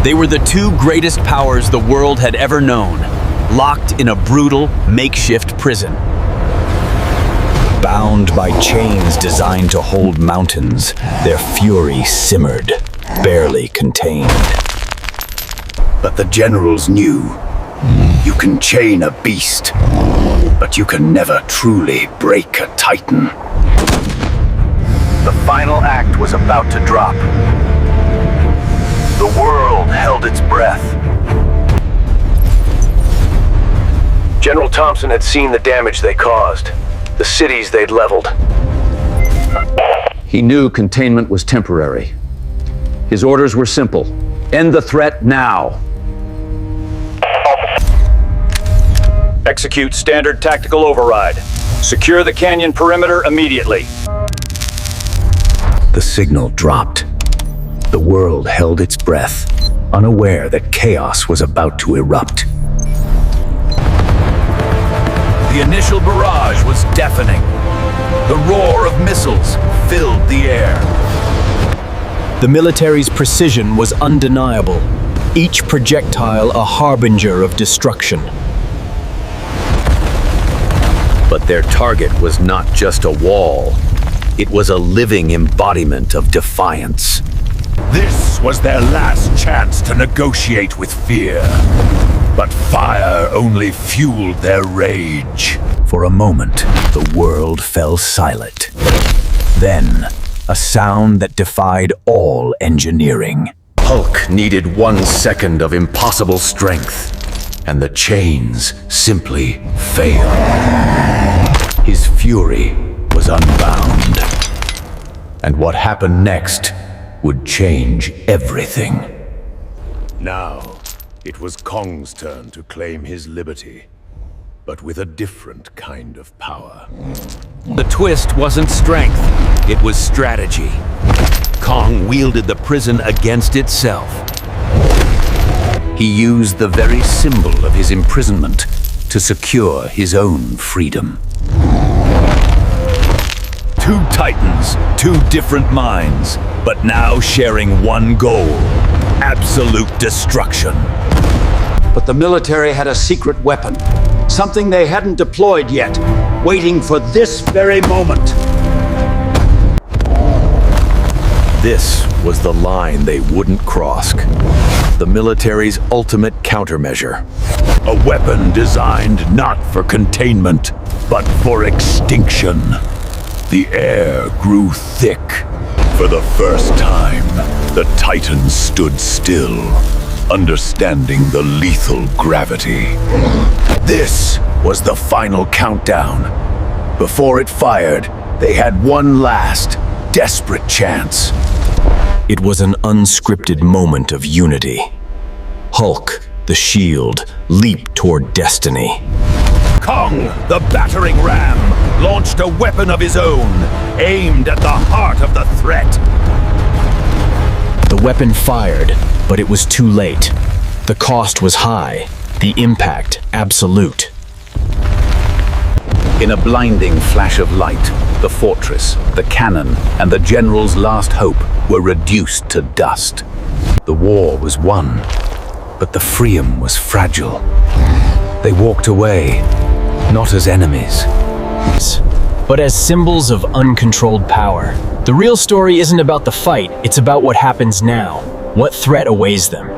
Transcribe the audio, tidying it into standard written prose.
They were the two greatest powers the world had ever known, locked in a brutal, makeshift prison. Bound by chains designed to hold mountains, their fury simmered, barely contained. But the generals knew, you can chain a beast, but you can never truly break a titan. The final act was about to drop. The world held its breath. General Thompson had seen the damage they caused, the cities they'd leveled. He knew containment was temporary. His orders were simple. End the threat now. Execute standard tactical override. Secure the canyon perimeter immediately. The signal dropped. The world held its breath, unaware that chaos was about to erupt. The initial barrage was deafening. The roar of missiles filled the air. The military's precision was undeniable, each projectile a harbinger of destruction. But their target was not just a wall. It was a living embodiment of defiance. This was their last chance to negotiate with fear. But fire only fueled their rage. For a moment, the world fell silent. Then, a sound that defied all engineering. Hulk needed 1 second of impossible strength, and the chains simply failed. His fury was unbound. And what happened next would change everything. Now, it was Kong's turn to claim his liberty, but with a different kind of power. The twist wasn't strength, it was strategy. Kong wielded the prison against itself. He used the very symbol of his imprisonment to secure his own freedom. Two titans, two different minds, but now sharing one goal: absolute destruction. But the military had a secret weapon, something they hadn't deployed yet, waiting for this very moment. This was the line they wouldn't cross. The military's ultimate countermeasure. A weapon designed not for containment, but for extinction. The air grew thick. For the first time, the Titans stood still, understanding the lethal gravity. This was the final countdown. Before it fired, they had one last, desperate chance. It was an unscripted moment of unity. Hulk, the shield, leaped toward destiny. Kong, the battering ram, launched a weapon of his own, aimed at the heart of the threat. The weapon fired, but it was too late. The cost was high, the impact absolute. In a blinding flash of light, the fortress, the cannon, and the general's last hope were reduced to dust. The war was won, but the Freedom was fragile. They walked away, not as enemies, but as symbols of uncontrolled power. The real story isn't about the fight, it's about what happens now, what threat awaits them.